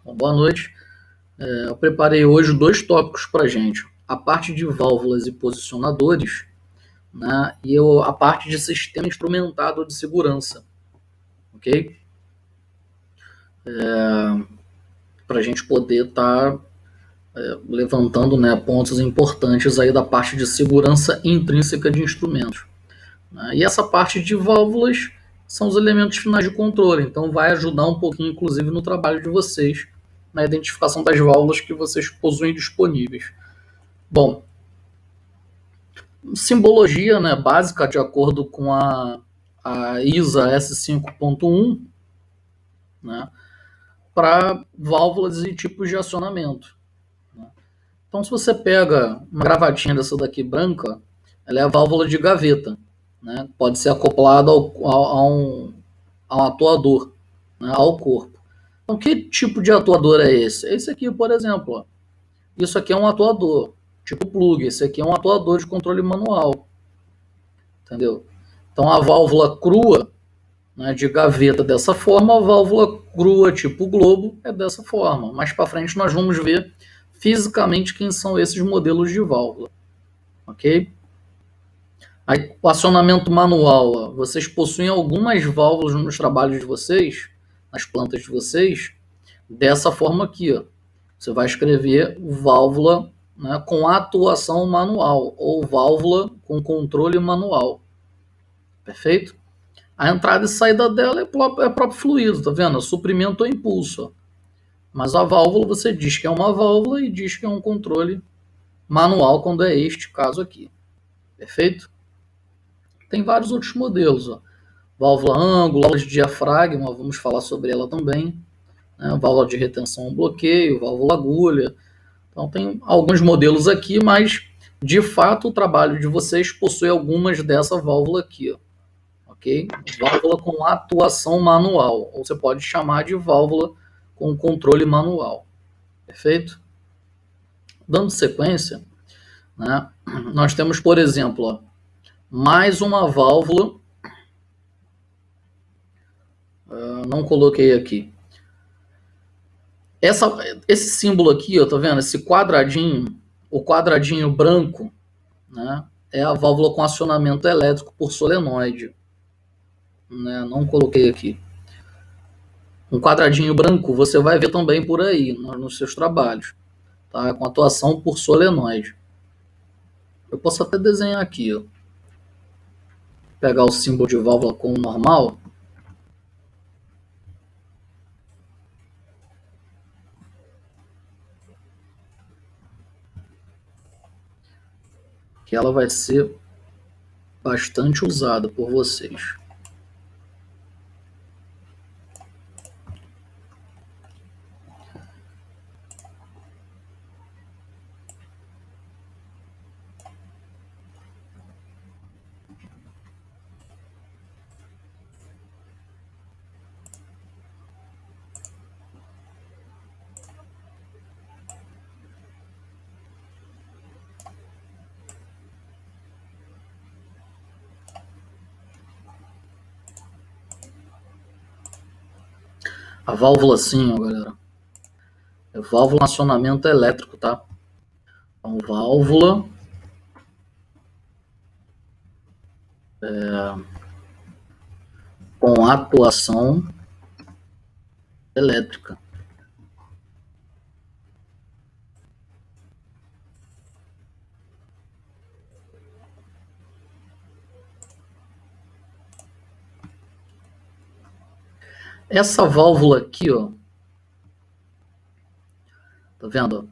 Bom, boa noite. Eu preparei hoje dois tópicos para a gente. A parte de válvulas e posicionadores, né, e a parte de sistema instrumentado de segurança. Ok? Para a gente poder estar levantando, né, pontos importantes aí da parte de segurança intrínseca de instrumentos. Né? E essa parte de válvulas são os elementos finais de controle, então vai ajudar um pouquinho, inclusive, no trabalho de vocês, na identificação das válvulas que vocês possuem disponíveis. Bom, simbologia, né, básica de acordo com a ISA S5.1, né, para válvulas e tipos de acionamento. Né? Então, se você pega uma gravatinha dessa daqui branca, ela é a válvula de gaveta. Né? Pode ser acoplada a um atuador, né, ao corpo. Então, que tipo de atuador é esse? Esse aqui, por exemplo. Ó. Isso aqui é um atuador, tipo plug. Esse aqui é um atuador de controle manual. Entendeu? Então, a válvula crua, né, de gaveta dessa forma, a válvula crua tipo globo é dessa forma. Mais para frente nós vamos ver fisicamente quem são esses modelos de válvula. Ok? Aí, o acionamento manual. Ó, vocês possuem algumas válvulas nos trabalhos de vocês, nas plantas de vocês, dessa forma aqui. Ó. Você vai escrever válvula, né, com atuação manual ou válvula com controle manual. Perfeito? A entrada e saída dela é próprio fluido, tá vendo? Suprimento ou impulso. Ó. Mas a válvula você diz que é uma válvula e diz que é um controle manual quando é este caso aqui. Perfeito? Tem vários outros modelos. Ó. Válvula ângulo, válvula de diafragma, vamos falar sobre ela também. Né? Válvula de retenção bloqueio, válvula agulha. Então tem alguns modelos aqui, mas de fato o trabalho de vocês possui algumas dessa válvula aqui. Ó. Okay? Válvula com atuação manual, ou você pode chamar de válvula com controle manual. Perfeito? Dando sequência, né, nós temos, por exemplo, ó, mais uma válvula. Não coloquei aqui. Esse símbolo aqui, ó, tá vendo? Esse quadradinho, o quadradinho branco, né, é a válvula com acionamento elétrico por solenoide. Né, não coloquei aqui. Um quadradinho branco você vai ver também por aí, nos seus trabalhos. Tá? Com atuação por solenoide. Eu posso até desenhar aqui. Ó. Pegar o símbolo de válvula com o normal. Que ela vai ser bastante usada por vocês. A válvula sim, ó, galera. É válvula de acionamento elétrico, tá? Então, válvula com atuação elétrica. Essa válvula aqui, ó, tá vendo?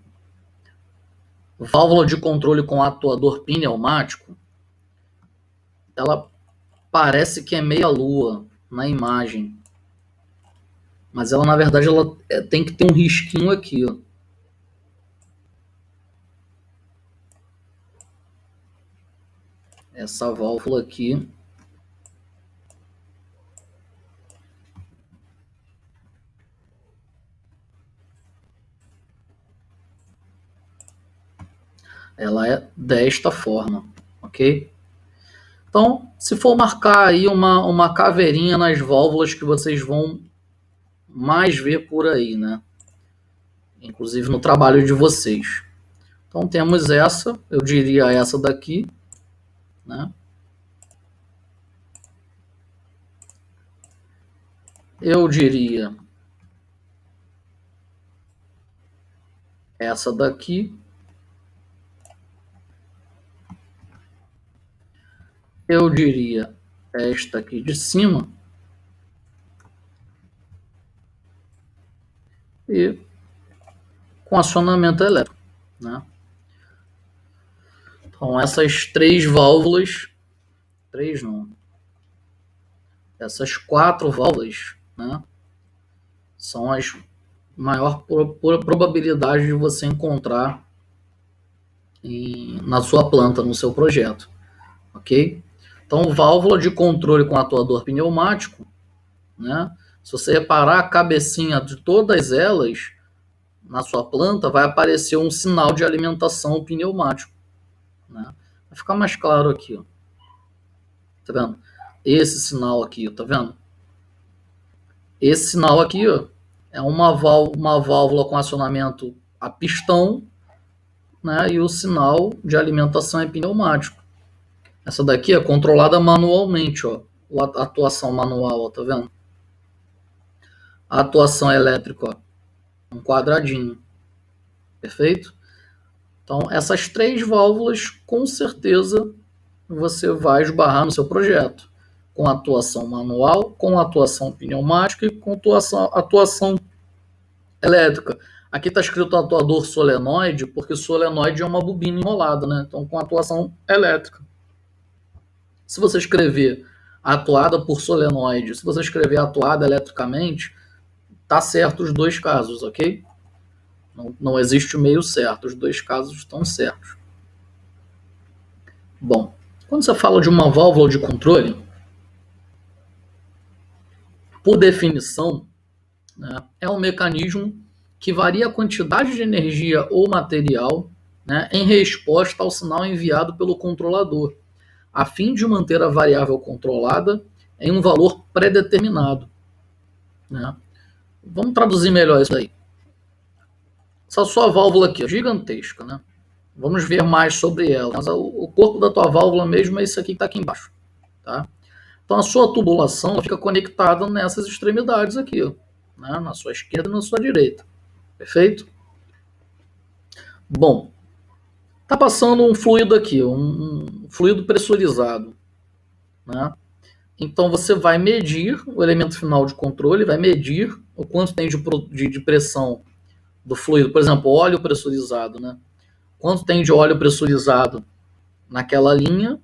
Válvula de controle com atuador pneumático, ela parece que é meia lua na imagem. Mas ela, na verdade, ela tem que ter um risquinho aqui, ó. Essa válvula aqui. Ela é desta forma, ok? Então, se for marcar aí uma caveirinha nas válvulas que vocês vão mais ver por aí, né? inclusive no trabalho de vocês. Então temos essa, eu diria essa daqui, né? Eu diria essa daqui. Eu diria esta aqui de cima. E com acionamento elétrico, né? Então essas 3 válvulas, 3 não, essas 4 válvulas, né, são as maior probabilidade de você encontrar na sua planta, no seu projeto, ok? Então válvula de controle com atuador pneumático, né? Se você reparar a cabecinha de todas elas na sua planta, vai aparecer um sinal de alimentação pneumático, né? Vai ficar mais claro aqui, ó. Tá vendo? Esse sinal aqui, tá vendo? Esse sinal aqui, ó, é uma válvula com acionamento a pistão, né? E o sinal de alimentação é pneumático. Essa daqui é controlada manualmente, ó. A atuação manual, ó, tá vendo? A atuação elétrica, ó, um quadradinho. Perfeito? Então, essas 3 válvulas, com certeza, você vai esbarrar no seu projeto. Com atuação manual, com atuação pneumática e com atuação elétrica. Aqui está escrito atuador solenoide, porque solenoide é uma bobina enrolada, né? Então, com atuação elétrica. Se você escrever atuada por solenoide, se você escrever atuada eletricamente, tá certo os 2 casos, ok? Não existe o meio certo, os 2 casos estão certos. Bom, quando você fala de uma válvula de controle, por definição, né, é um mecanismo que varia a quantidade de energia ou material, né, em resposta ao sinal enviado pelo controlador, a fim de manter a variável controlada em um valor pré-determinado, né? Vamos traduzir melhor isso aí. Essa sua válvula aqui é gigantesca, né? Vamos ver mais sobre ela. Mas o corpo da tua válvula mesmo é isso aqui que está aqui embaixo, tá? Então a sua tubulação fica conectada nessas extremidades aqui, ó, né? Na sua esquerda e na sua direita. Perfeito? Bom, tá passando um fluido aqui, um fluido pressurizado, né? Então você vai medir o elemento final de controle, vai medir o quanto tem de pressão do fluido, por exemplo, óleo pressurizado, né? Quanto tem de óleo pressurizado naquela linha,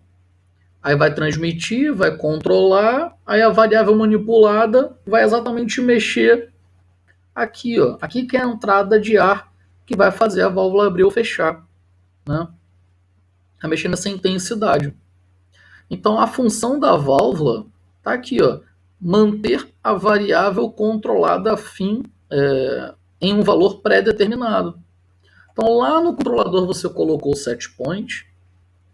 aí vai transmitir, vai controlar, aí a variável manipulada vai exatamente mexer aqui, ó. Aqui que é a entrada de ar que vai fazer a válvula abrir ou fechar, né? Vai mexer nessa intensidade. Então a função da válvula tá aqui, ó, manter a variável controlada a fim em um valor pré-determinado. Então lá no controlador você colocou o set point,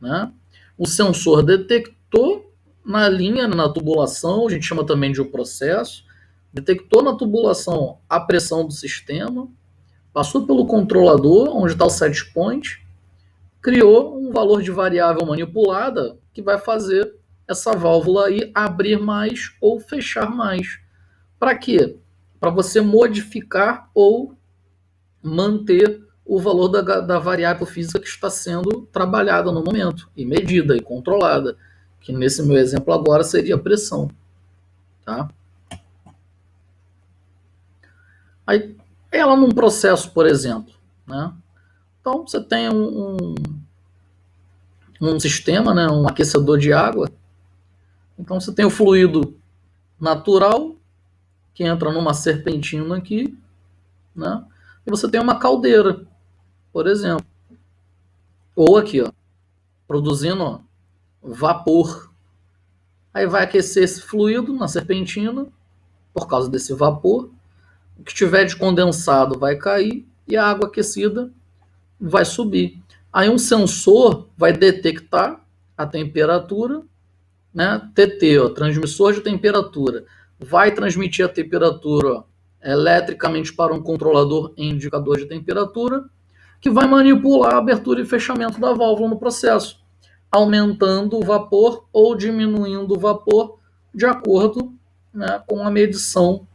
né? O sensor detectou na linha, na tubulação, a gente chama também de processo, detectou na tubulação a pressão do sistema, passou pelo controlador, onde está o set point, criou um valor de variável manipulada que vai fazer essa válvula aí abrir mais ou fechar mais. Para quê? Para você modificar ou manter o valor da variável física que está sendo trabalhada no momento, e medida e controlada, que nesse meu exemplo agora seria a pressão. Tá? Aí, ela num processo, por exemplo, né? Então você tem um sistema, né, um aquecedor de água. Então você tem o fluido natural, que entra numa serpentina aqui, né? E você tem uma caldeira, por exemplo. Ou aqui, ó, produzindo, ó, vapor. Aí vai aquecer esse fluido na serpentina, por causa desse vapor. O que tiver de condensado vai cair e a água aquecida vai subir. Aí um sensor vai detectar a temperatura, né? TT, ó, transmissor de temperatura, vai transmitir a temperatura, ó, eletricamente para um controlador e indicador de temperatura, que vai manipular a abertura e fechamento da válvula no processo, aumentando o vapor ou diminuindo o vapor de acordo, né, com a medição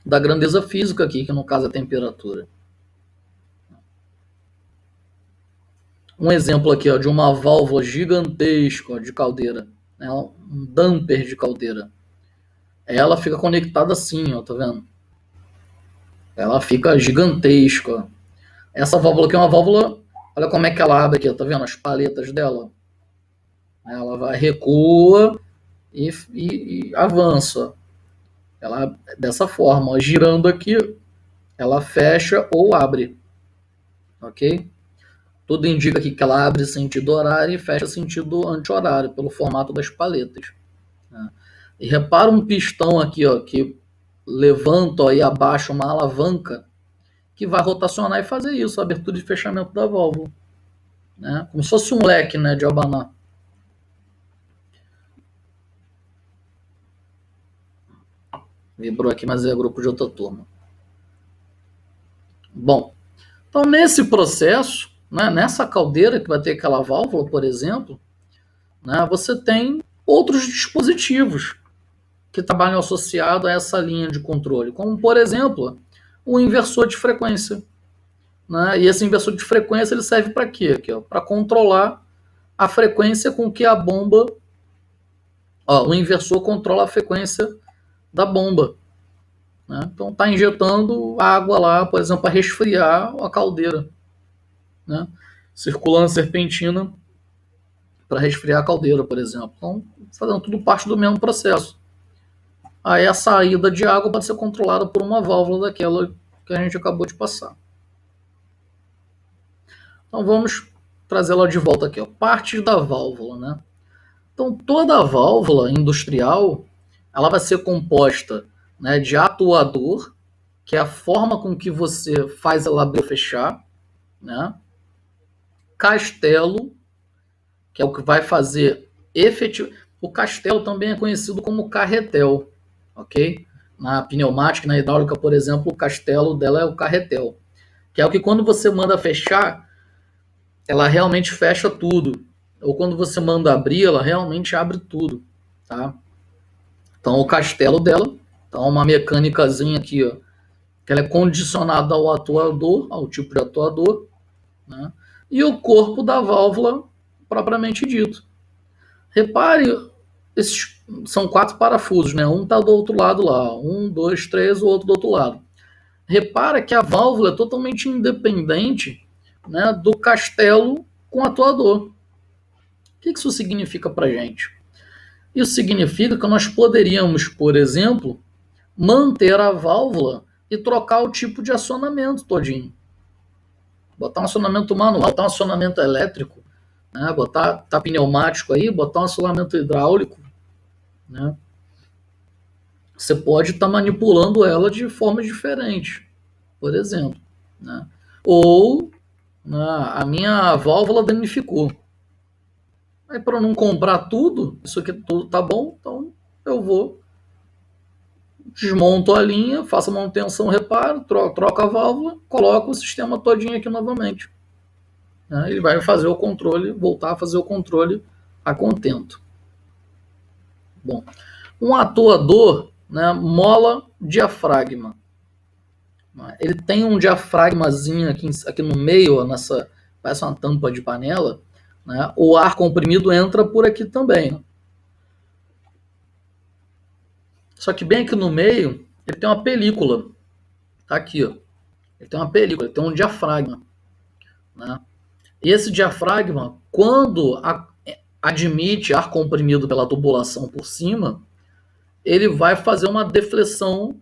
da grandeza física aqui, que no caso é a temperatura. Um exemplo aqui, ó, de uma válvula gigantesca, ó, de caldeira, né, um damper de caldeira. Ela fica conectada assim, ó, tá vendo? Ela fica gigantesca. Essa válvula aqui é uma válvula, olha como é que ela abre aqui, ó, tá vendo? As paletas dela. Ela vai, recua e avança. Ela, dessa forma, ó, girando aqui, ela fecha ou abre. Ok? Tudo indica aqui que ela abre sentido horário e fecha sentido anti-horário, pelo formato das paletas. Né? E repara um pistão aqui, ó, que levanta, ó, e abaixa uma alavanca que vai rotacionar e fazer isso, a abertura e fechamento da válvula. Né? Como se fosse um leque, né, de abanar. Vibrou aqui, mas é grupo de outra turma. Bom, então nesse processo, né, nessa caldeira que vai ter aquela válvula, por exemplo, né, você tem outros dispositivos que trabalham associado a essa linha de controle, como, por exemplo, o inversor de frequência. Né? E esse inversor de frequência ele serve para quê? Para controlar a frequência com que a bomba... Ó, o inversor controla a frequência da bomba. Né? Então está injetando água lá, por exemplo, para resfriar a caldeira. Né? Circulando serpentina para resfriar a caldeira, por exemplo. Então, fazendo tudo parte do mesmo processo. Aí a saída de água pode ser controlada por uma válvula daquela que a gente acabou de passar. Então vamos trazê-la de volta aqui. Ó. Partes da válvula. Né? Então toda a válvula industrial ela vai ser composta, né, de atuador, que é a forma com que você faz ela abrir ou fechar. Né? Castelo, que é o que vai fazer efetivo. O castelo também é conhecido como carretel. Ok? Na pneumática, na hidráulica, por exemplo, o castelo dela é o carretel, que é o que quando você manda fechar, ela realmente fecha tudo, ou quando você manda abrir, ela realmente abre tudo, tá? Então o castelo dela, então uma mecânicazinha aqui, ó, que ela é condicionada ao atuador, ao tipo de atuador, né? E o corpo da válvula propriamente dito. Repare, esses são 4 parafusos, né? Um está do outro lado lá. 1, 2, 3, o outro do outro lado. Repara que a válvula é totalmente independente, né, do castelo com atuador. O que isso significa para a gente? Isso significa que nós poderíamos, por exemplo, manter a válvula e trocar o tipo de acionamento todinho. Botar um acionamento manual, botar um acionamento elétrico, né, botar tá pneumático aí, botar um acionamento hidráulico. Né? Você pode estar manipulando ela de forma diferente, por exemplo. Né? Ou, né, a minha válvula danificou. Aí para não comprar tudo, isso aqui tudo tá bom, então eu vou, desmonto a linha, faço a manutenção, reparo, troco a válvula, coloco o sistema todinho aqui novamente. Né? Ele vai fazer o controle, voltar a fazer o controle a contento. Bom, um atuador, né, mola diafragma. Ele tem um diafragmazinho aqui no meio, ó, nessa, parece uma tampa de panela. Né? O ar comprimido entra por aqui também. Ó. Só que bem aqui no meio, ele tem uma película. Tá aqui, ó. Ele tem uma película, ele tem um diafragma. Né? E esse diafragma, quando admite ar comprimido pela tubulação por cima, ele vai fazer uma deflexão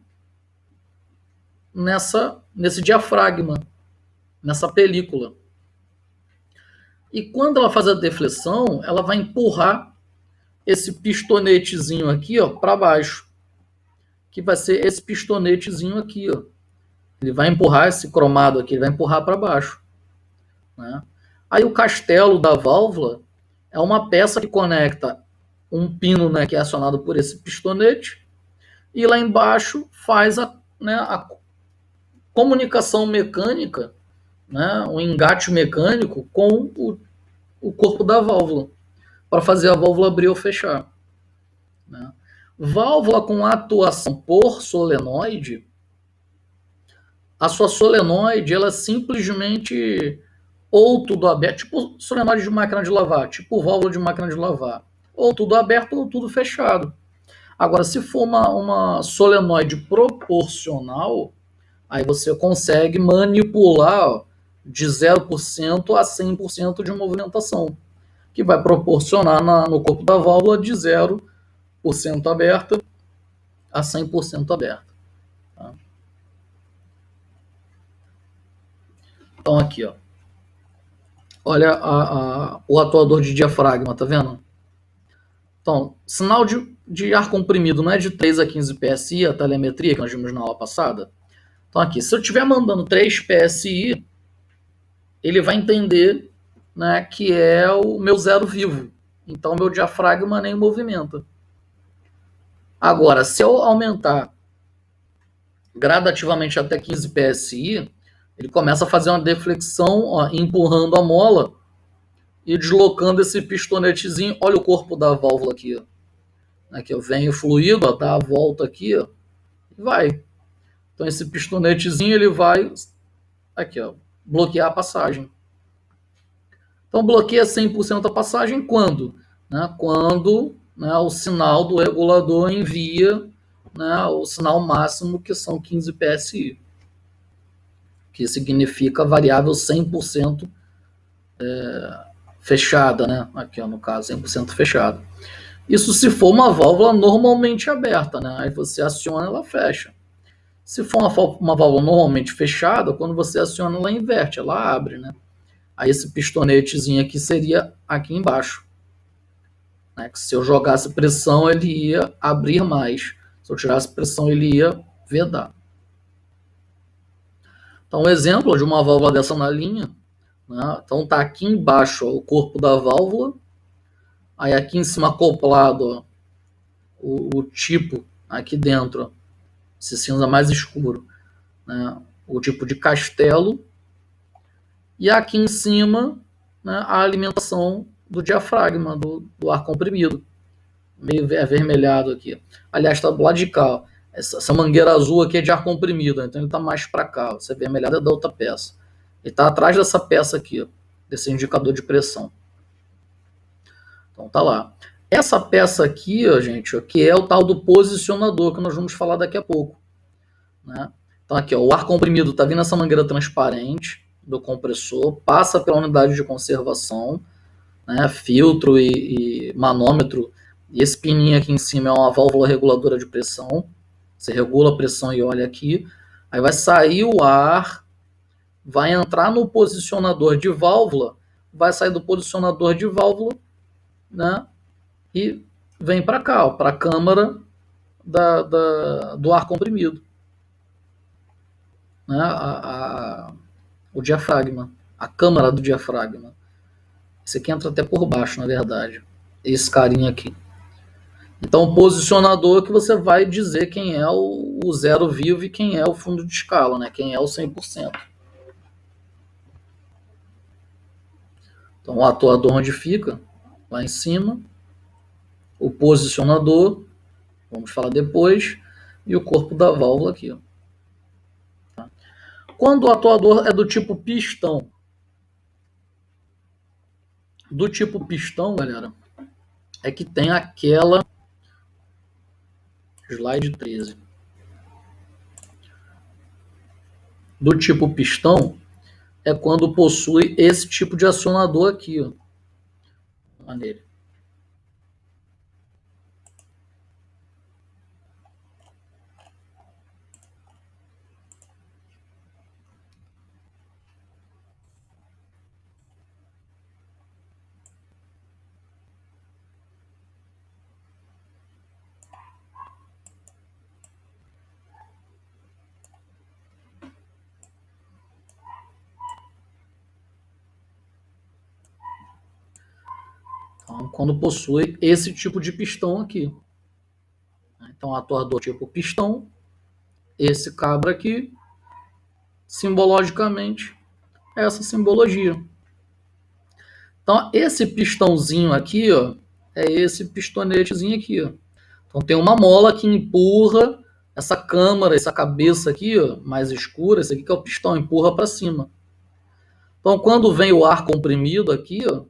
nesse diafragma, nessa película. E quando ela faz a deflexão, ela vai empurrar esse pistonetezinho aqui, ó, para baixo, que vai ser esse pistonetezinho aqui, ó. Ele vai empurrar esse cromado aqui, ele vai empurrar para baixo. Né? Aí o castelo da válvula é uma peça que conecta um pino, né, que é acionado por esse pistonete, e lá embaixo faz né, a comunicação mecânica, né, o engate mecânico com o corpo da válvula, para fazer a válvula abrir ou fechar. Né? Válvula com atuação por solenoide, a sua solenoide ela é simplesmente ou tudo aberto, tipo solenoide de máquina de lavar, tipo válvula de máquina de lavar, ou tudo aberto ou tudo fechado. Agora, se for uma solenoide proporcional, aí você consegue manipular ó, de 0% a 100% de movimentação, que vai proporcionar no corpo da válvula de 0% aberta a 100% aberta. Tá? Então, aqui, ó. Olha o atuador de diafragma, tá vendo? Então, sinal de ar comprimido não é de 3 a 15 PSI, a telemetria que nós vimos na aula passada. Então, aqui, se eu estiver mandando 3 PSI, ele vai entender, né, que é o meu zero vivo. Então, meu diafragma nem movimenta. Agora, se eu aumentar gradativamente até 15 PSI, ele começa a fazer uma deflexão, ó, empurrando a mola e deslocando esse pistonetezinho. Olha o corpo da válvula aqui. Ó. Aqui ó, vem o fluido, ó, dá a volta aqui ó, e vai. Então, esse pistonetezinho ele vai aqui, ó, bloquear a passagem. Então, bloqueia 100% a passagem quando? Né? Quando né, o sinal do regulador envia né, o sinal máximo, que são 15 PSI, que significa variável 100% fechada, né? Aqui, ó, no caso, 100% fechada. Isso se for uma válvula normalmente aberta, né? Aí você aciona, ela fecha. Se for uma válvula normalmente fechada, quando você aciona, ela inverte, ela abre, né? Aí esse pistonetezinho aqui seria aqui embaixo. Né? Que se eu jogasse pressão, ele ia abrir mais. Se eu tirasse pressão, ele ia vedar. Então, um exemplo de uma válvula dessa na linha. Né? Então, tá aqui embaixo ó, o corpo da válvula. Aí aqui em cima acoplado ó, o tipo aqui dentro, ó, esse cinza mais escuro, né? O tipo de castelo. E aqui em cima né, a alimentação do diafragma, do ar comprimido. Meio avermelhado aqui. Aliás, está do lado de cá. Ó. Essa mangueira azul aqui é de ar comprimido, então ele está mais para cá. Essa avermelhada é da outra peça. Ele está atrás dessa peça aqui, ó, desse indicador de pressão. Então tá lá. Essa peça aqui, ó, gente, ó, que é o tal do posicionador, que nós vamos falar daqui a pouco. Né? Então aqui, ó, o ar comprimido está vindo essa mangueira transparente do compressor, passa pela unidade de conservação, né, filtro e manômetro, e esse pininho aqui em cima é uma válvula reguladora de pressão, você regula a pressão e olha aqui, aí vai sair o ar, vai entrar no posicionador de válvula, vai sair do posicionador de válvula, né, e vem para cá, para a câmara do ar comprimido, né, o diafragma, a câmara do diafragma. Esse aqui entra até por baixo, na verdade. Esse carinha aqui. Então, o posicionador que você vai dizer quem é o zero vivo e quem é o fundo de escala, né? Quem é o 100%. Então, o atuador onde fica? Lá em cima. O posicionador, vamos falar depois. E o corpo da válvula aqui. Ó. Tá? Quando o atuador é do tipo pistão, galera, é que tem aquela slide 13. Do tipo pistão é quando possui esse tipo de acionador aqui, ó. Nele. Então, quando possui esse tipo de pistão aqui. Então, atuador tipo pistão esse cabra aqui, simbologicamente, é essa simbologia. Então, esse pistãozinho aqui, ó, é esse pistonetezinho aqui, ó. Então, tem uma mola que empurra essa câmara, essa cabeça aqui, ó, mais escura, esse aqui que é o pistão, empurra para cima. Então, quando vem o ar comprimido aqui, ó,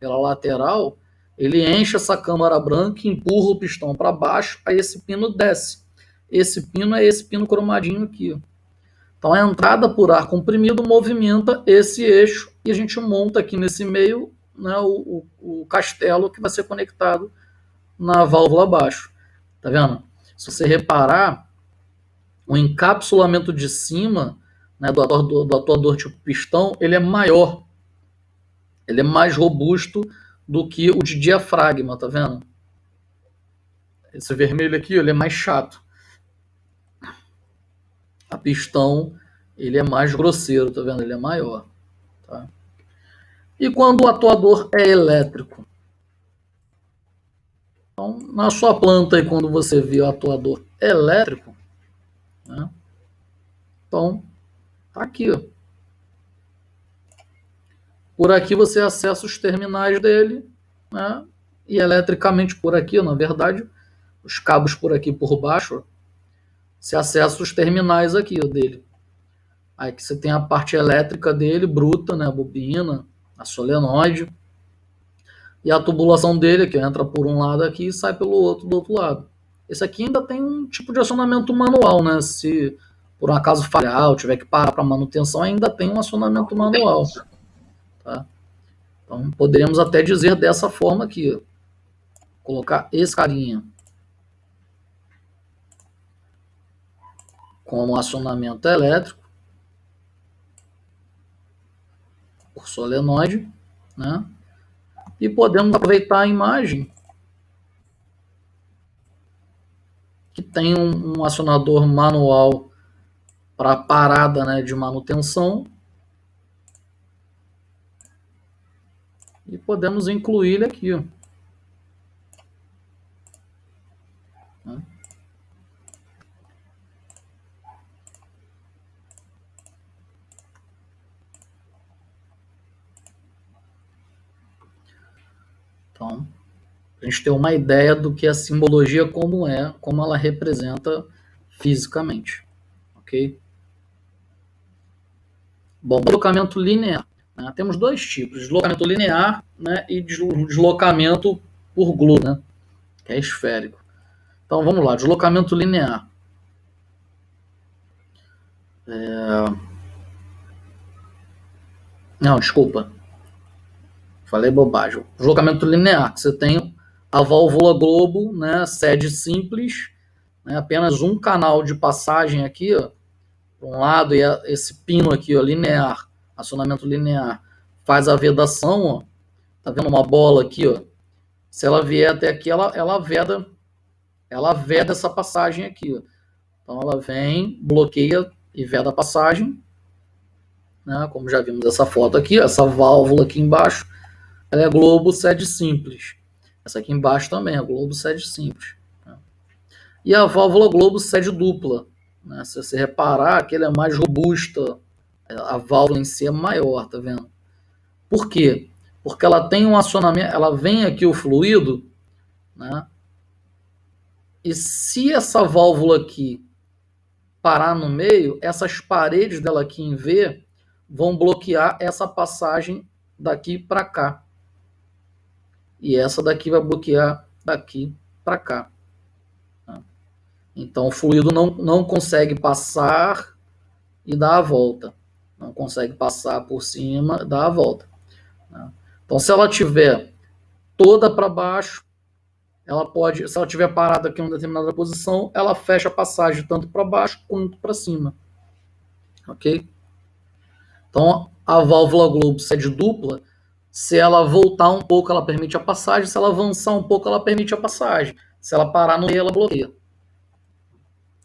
pela lateral, ele enche essa câmara branca e empurra o pistão para baixo, aí esse pino desce. Esse pino é esse pino cromadinho aqui, ó. Então, a entrada por ar comprimido movimenta esse eixo e a gente monta aqui nesse meio, né, o castelo que vai ser conectado na válvula abaixo. Tá vendo? Se você reparar, o encapsulamento de cima, né, do atuador tipo pistão, ele é maior. Ele é mais robusto do que o de diafragma, tá vendo? Esse vermelho aqui, ele é mais chato. A pistão, ele é mais grosseiro, tá vendo? Ele é maior. Tá? E quando o atuador é elétrico? Então, na sua planta aí, quando você vê o atuador elétrico, né? Então, tá aqui, ó. Por aqui você acessa os terminais dele, né? E eletricamente por aqui, na verdade, os cabos por aqui por baixo, ó, você acessa os terminais aqui, ó, dele. Aí que você tem a parte elétrica dele, bruta, né? A bobina, a solenoide. E a tubulação dele, que entra por um lado aqui e sai pelo outro do outro lado. Esse aqui ainda tem um tipo de acionamento manual, né? Se por um acaso falhar ou tiver que parar para manutenção, ainda tem um acionamento manual. Tá? Então poderíamos até dizer dessa forma aqui. Ó. Colocar esse carinha como acionamento elétrico por solenoide, né? E podemos aproveitar a imagem que tem um acionador manual para parada, né, de manutenção e podemos incluir ele aqui. Ó. Então, a gente ter uma ideia do que a simbologia como é, como ela representa fisicamente, ok? Bom, deslocamento linear. Né? Temos dois tipos, deslocamento linear, né, e deslocamento por globo, né, que é esférico. Então vamos lá, deslocamento linear. Não, desculpa, falei bobagem. Deslocamento linear, que você tem a válvula globo, né, sede simples, né, apenas um canal de passagem aqui, ó, para um lado, e esse pino aqui, ó, linear, acionamento linear, faz a vedação, ó, tá vendo uma bola aqui, ó, se ela vier até aqui, ela veda essa passagem aqui, ó. Então ela vem, bloqueia e veda a passagem, né, como já vimos essa foto aqui, essa válvula aqui embaixo, ela é globo sede simples, essa aqui embaixo também é globo sede simples, né? E a válvula globo sede dupla, né? Se você reparar, aquela é mais robusta, a válvula em si é maior, tá vendo? Por quê? Porque ela tem um acionamento, ela vem aqui o fluido, né? E se essa válvula aqui parar no meio, essas paredes dela aqui em V vão bloquear essa passagem daqui para cá. E essa daqui vai bloquear daqui para cá. Então o fluido não consegue passar e dar a volta. Não consegue passar por cima e dar a volta. Então se ela tiver toda para baixo, ela pode, se ela tiver parada aqui em uma determinada posição, ela fecha a passagem tanto para baixo quanto para cima. Ok? Então a válvula globo sede dupla, se ela voltar um pouco, ela permite a passagem, se ela avançar um pouco, ela permite a passagem. Se ela parar no meio, ela bloqueia.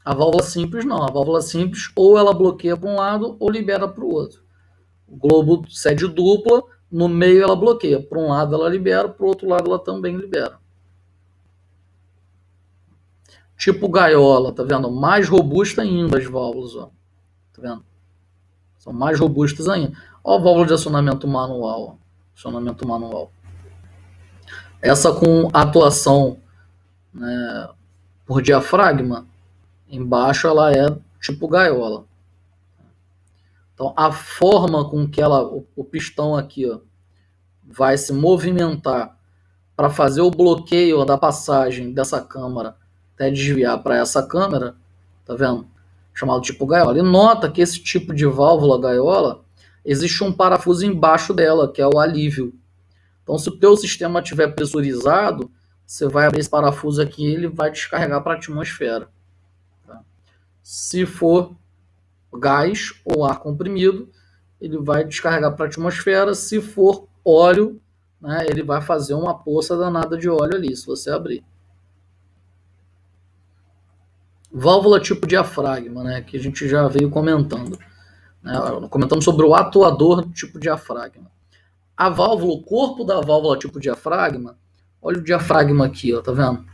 A válvula simples não, a válvula simples ou ela bloqueia para um lado ou libera para o outro. O globo sede dupla, no meio ela bloqueia, para um lado ela libera, para o outro lado ela também libera. tipo gaiola, tá vendo? Mais robusta ainda as válvulas, ó. Tá vendo? São mais robustas ainda. Ó a válvula de acionamento manual, ó. Acionamento manual. Essa com atuação, né, por diafragma, embaixo ela é tipo gaiola. Então a forma com que o pistão aqui, ó, vai se movimentar para fazer o bloqueio da passagem dessa câmara até desviar para essa câmara, tá vendo? Chamado tipo gaiola. E nota que esse tipo de válvula gaiola, existe um parafuso embaixo dela, que é o alívio. Então, se o teu sistema estiver pressurizado, você vai abrir esse parafuso aqui e ele vai descarregar para a atmosfera. Tá? Se for gás ou ar comprimido, ele vai descarregar para a atmosfera. Se for óleo, né, ele vai fazer uma poça danada de óleo ali, se você abrir. Válvula tipo diafragma, né, que a gente já veio comentando. Né, comentamos sobre o atuador tipo diafragma. A válvula, o corpo da válvula tipo diafragma, olha o diafragma aqui, ó, tá vendo?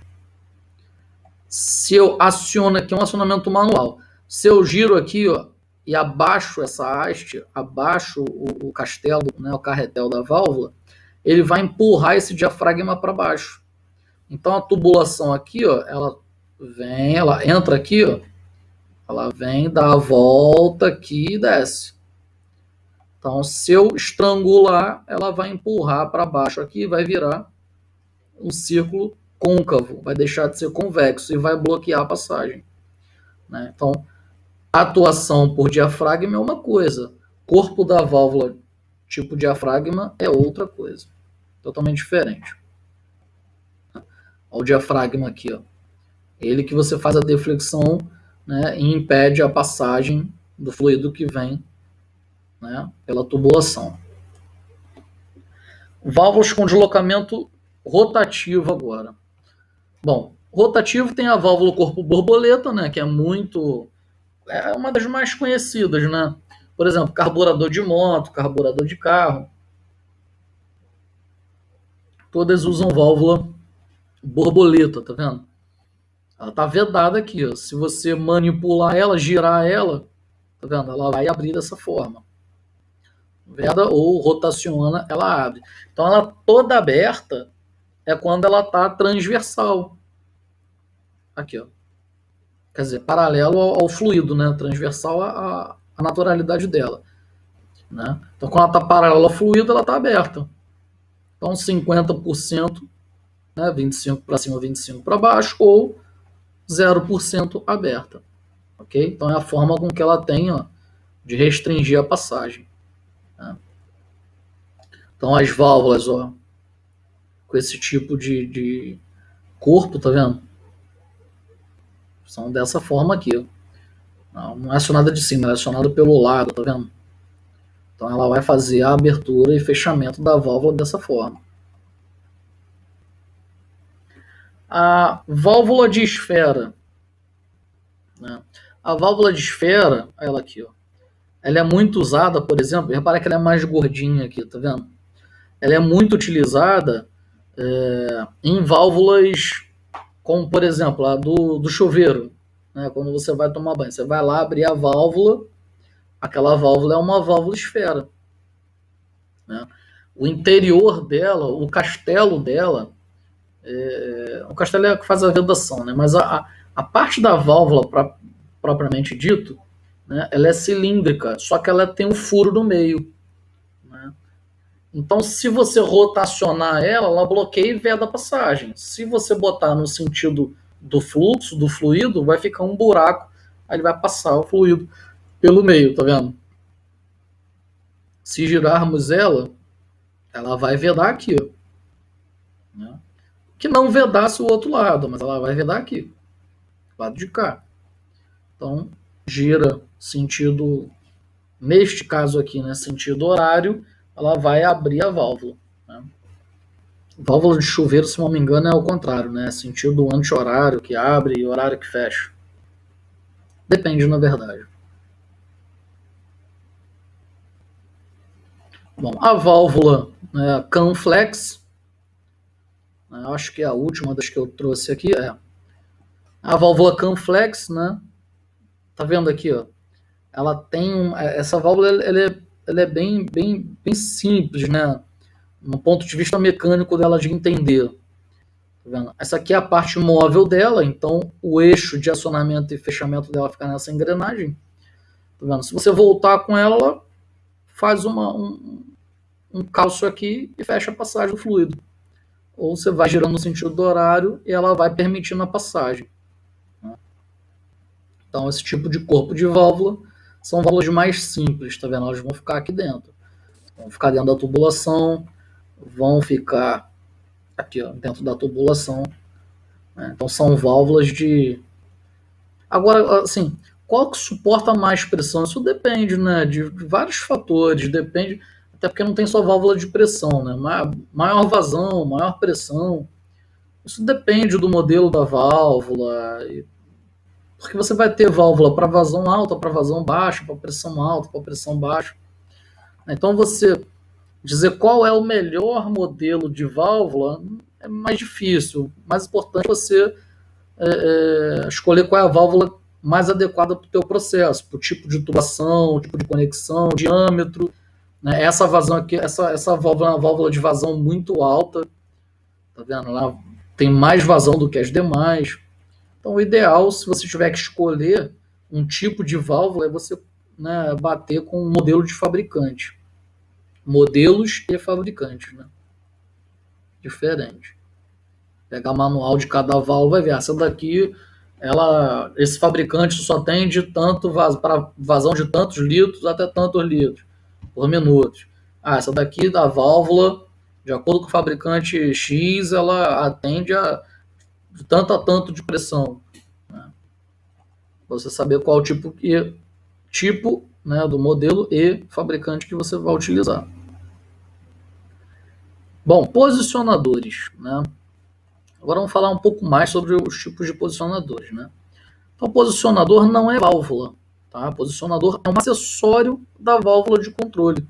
Se eu aciono aqui, é um acionamento manual. Se eu giro aqui, ó, e abaixo essa haste, abaixo o castelo, né, o carretel da válvula, ele vai empurrar esse diafragma para baixo. Então a tubulação aqui, ó, ela vem, ela entra aqui, ó, ela vem, dá a volta aqui e desce. Então, se eu estrangular, ela vai empurrar para baixo aqui e vai virar um círculo côncavo, vai deixar de ser convexo e vai bloquear a passagem. Né? Então, atuação por diafragma é uma coisa, corpo da válvula tipo diafragma é outra coisa, totalmente diferente. Olha o diafragma aqui, ó. Ele que você faz a deflexão, né, e impede a passagem do fluido que vem, né, pela tubulação. Válvulas com deslocamento rotativo agora. Bom, rotativo tem a válvula corpo borboleta, né, que é uma das mais conhecidas, né? Por exemplo, carburador de moto, carburador de carro. Todas usam válvula borboleta, tá vendo? Ela tá vedada aqui, ó. Se você manipular ela, girar ela, tá vendo? Ela vai abrir dessa forma. Veda ou rotaciona, ela abre. Então ela toda aberta é quando ela tá transversal. Aqui, ó. Quer dizer, paralelo ao fluido, né? Transversal à naturalidade dela. Né? Então, quando ela está paralela ao fluido, ela está aberta. Então, 50%, né? 25 para cima, 25 para baixo, ou 0% aberta. Ok? Então, é a forma com que ela tem, ó, de restringir a passagem. Né? Então, as válvulas, ó, com esse tipo de corpo, tá vendo? São dessa forma aqui. Ó. Não é acionada de cima, é acionada pelo lado, tá vendo? Então ela vai fazer a abertura e fechamento da válvula dessa forma. A válvula de esfera. Né? A válvula de esfera, ela aqui, ó, ela é muito usada, por exemplo, repara que ela é mais gordinha aqui, tá vendo? Ela é muito utilizada em válvulas como, por exemplo, a do chuveiro. Né? Quando você vai tomar banho, você vai lá abrir a válvula, aquela válvula é uma válvula esfera. Né? O interior dela, o castelo dela, o castelo é que faz a vedação, né? Mas a parte da válvula, propriamente dito, né, ela é cilíndrica, só que ela tem um furo no meio. Né? Então, se você rotacionar ela, ela bloqueia e veda a passagem. Se você botar no sentido do fluxo, do fluido, vai ficar um buraco, aí ele vai passar o fluido pelo meio, tá vendo? Se girarmos ela vai vedar aqui, ó. Né? Que não vedasse o outro lado, mas ela vai vedar aqui, do lado de cá. Então, gira sentido, neste caso aqui, né, sentido horário, ela vai abrir a válvula. Né? Válvula de chuveiro, se não me engano, é o contrário, né? Sentido anti-horário que abre e horário que fecha. Depende, na verdade. Bom, a válvula, né, Canflex, né, acho que é a última das que eu trouxe aqui, A válvula Canflex, né? Tá vendo aqui, ó? Ela tem essa válvula, ela é bem simples, né? No ponto de vista mecânico dela de entender. Tá vendo? Essa aqui é a parte móvel dela, então o eixo de acionamento e fechamento dela fica nessa engrenagem. Tá vendo? Se você voltar com ela, ela faz um calço aqui e fecha a passagem do fluido. Ou você vai girando no sentido do horário e ela vai permitindo a passagem. Né? Então, esse tipo de corpo de válvula são válvulas mais simples, tá vendo? Elas vão ficar aqui dentro. Vão ficar dentro da tubulação, vão ficar aqui, ó, dentro da tubulação. Né? Então, são válvulas de. Agora, assim, qual que suporta mais pressão? Isso depende, né? De vários fatores, depende. Até porque não tem só válvula de pressão, né? Maior vazão, maior pressão. Isso depende do modelo da válvula, porque você vai ter válvula para vazão alta, para vazão baixa, para pressão alta, para pressão baixa. Então você dizer qual é o melhor modelo de válvula é mais difícil. Mais importante é você escolher qual é a válvula mais adequada para o teu processo, para o tipo de tubação, tipo de conexão, diâmetro. Né? Essa vazão aqui, essa válvula é uma válvula de vazão muito alta, tá vendo? Ela tem mais vazão do que as demais. Então, o ideal, se você tiver que escolher um tipo de válvula, é você, né, bater com um modelo de fabricante. Modelos e fabricantes, né? Diferente. Pegar o manual de cada válvula e ver. Essa daqui, esse fabricante só tem de tanto para vazão de tantos litros até tantos litros por minuto. Essa daqui da válvula, de acordo com o fabricante X, ela atende de tanto a tanto de pressão. Né? Você saber qual tipo, né, do modelo e fabricante que você vai utilizar. Bom, posicionadores. Né? Agora vamos falar um pouco mais sobre os tipos de posicionadores. Né? Então, posicionador não é válvula. Tá? Posicionador é um acessório da válvula de controle,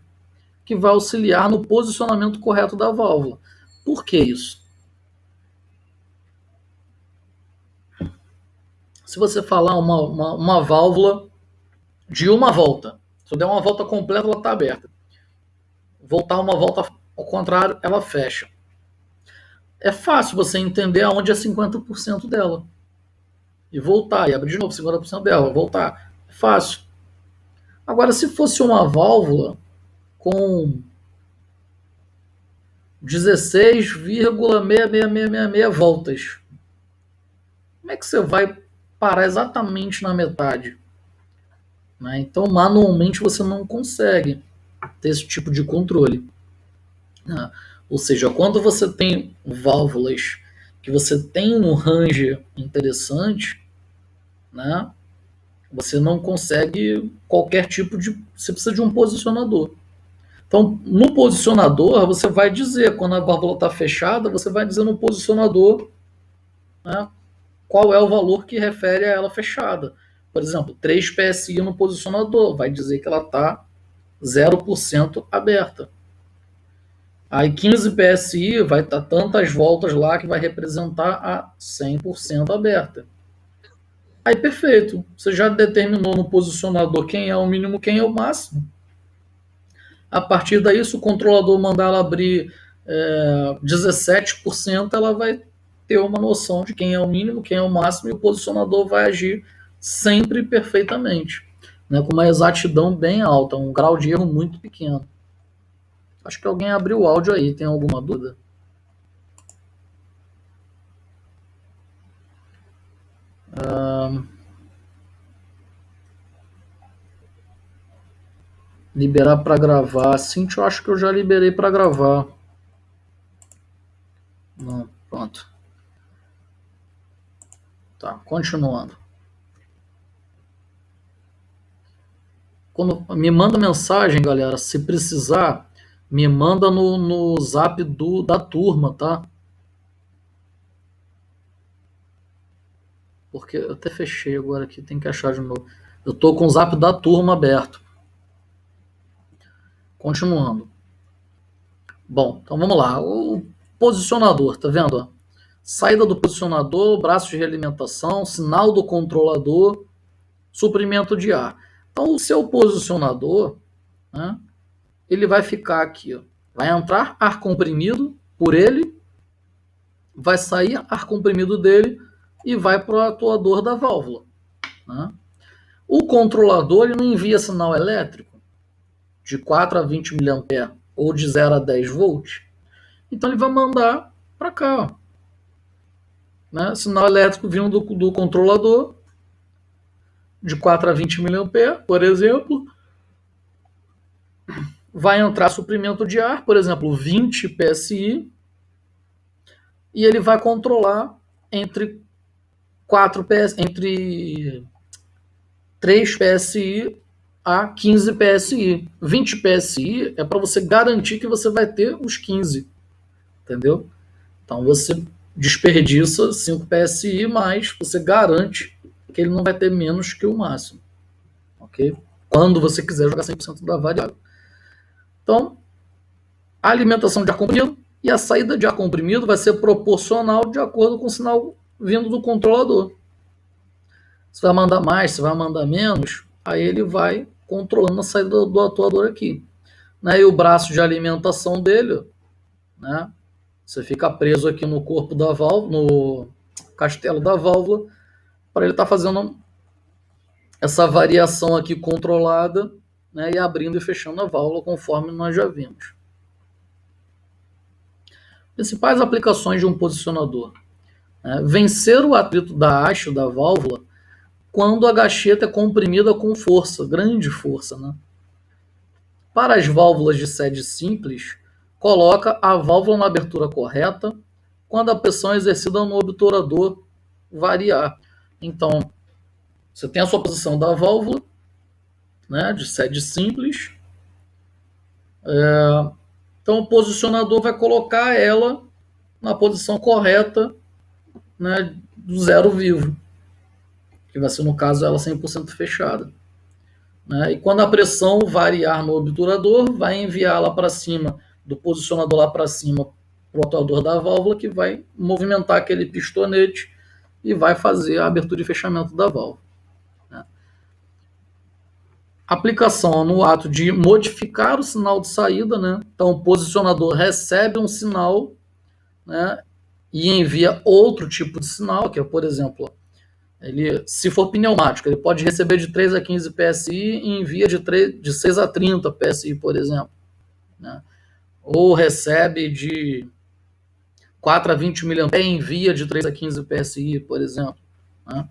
que vai auxiliar no posicionamento correto da válvula. Por que isso? Se você falar uma válvula de uma volta, se eu der uma volta completa, ela está aberta. Voltar uma volta ao contrário, ela fecha. É fácil você entender aonde é 50% dela. E voltar, e abrir de novo 50% dela, voltar. É fácil. Agora, se fosse uma válvula com 16,66666 voltas, como é que você vai parar exatamente na metade? Né? Então, manualmente, você não consegue ter esse tipo de controle. Né? Ou seja, quando você tem válvulas que você tem um range interessante, né, você não consegue qualquer tipo de. Você precisa de um posicionador. Então, no posicionador, você vai dizer, quando a válvula está fechada, você vai dizer no posicionador, né, qual é o valor que refere a ela fechada. Por exemplo, 3 PSI no posicionador, vai dizer que ela está 0% aberta. Aí 15 PSI vai estar tantas voltas lá que vai representar a 100% aberta. Aí perfeito, você já determinou no posicionador quem é o mínimo, quem é o máximo. A partir daí, se o controlador mandar ela abrir 17%, ela vai ter uma noção de quem é o mínimo, quem é o máximo, e o posicionador vai agir sempre perfeitamente, né, com uma exatidão bem alta, um grau de erro muito pequeno. Acho que alguém abriu o áudio aí, tem alguma dúvida? Liberar para gravar. Cintia, eu acho que eu já liberei para gravar. Não, pronto. Tá, continuando. Quando me manda mensagem, galera, se precisar, me manda no zap da turma, tá? Porque eu até fechei agora aqui, tem que achar de novo. Eu tô com o zap da turma aberto. Continuando. Bom, então vamos lá. O posicionador, tá vendo? saída do posicionador, braço de realimentação, sinal do controlador, suprimento de ar. Então, o seu posicionador, né, ele vai ficar aqui, ó. Vai entrar ar comprimido por ele, vai sair ar comprimido dele e vai para o atuador da válvula, né? O controlador ele não envia sinal elétrico de 4 a 20 mA ou de 0 a 10 volts. Então ele vai mandar para cá, ó, né? Sinal elétrico vindo do controlador de 4 a 20 mA, por exemplo. Vai entrar suprimento de ar, por exemplo, 20 PSI, e ele vai controlar entre 3 PSI a 15 PSI. 20 PSI é para você garantir que você vai ter os 15, entendeu? Então você desperdiça 5 PSI, mas você garante que ele não vai ter menos que o máximo, ok? Quando você quiser jogar 100% da variável. Então, a alimentação de ar comprimido e a saída de ar comprimido vai ser proporcional de acordo com o sinal vindo do controlador. Se vai mandar mais, se vai mandar menos, aí ele vai controlando a saída do atuador aqui, né? E o braço de alimentação dele, né? Você fica preso aqui no corpo da válvula, no castelo da válvula, para ele estar fazendo essa variação aqui controlada, né? E abrindo e fechando a válvula conforme nós já vimos. Principais aplicações de um posicionador. Vencer o atrito da haste da válvula quando a gacheta é comprimida com força, grande força, né? Para as válvulas de sede simples, coloca a válvula na abertura correta quando a pressão exercida no obturador variar. Então, você tem a sua posição da válvula, né, de sede simples. Então, o posicionador vai colocar ela na posição correta, né, do zero vivo, que vai ser, no caso, ela 100% fechada. Né? E quando a pressão variar no obturador, vai enviá-la para cima, do posicionador lá para cima, para o atuador da válvula, que vai movimentar aquele pistonete e vai fazer a abertura e fechamento da válvula. Né? Aplicação no ato de modificar o sinal de saída, né? Então o posicionador recebe um sinal, né, e envia outro tipo de sinal, que é, por exemplo, ele, se for pneumático, ele pode receber de 3 a 15 PSI e envia de 6 a 30 PSI, por exemplo. Né? Ou recebe de 4 a 20 mA e envia de 3 a 15 PSI, por exemplo. Né?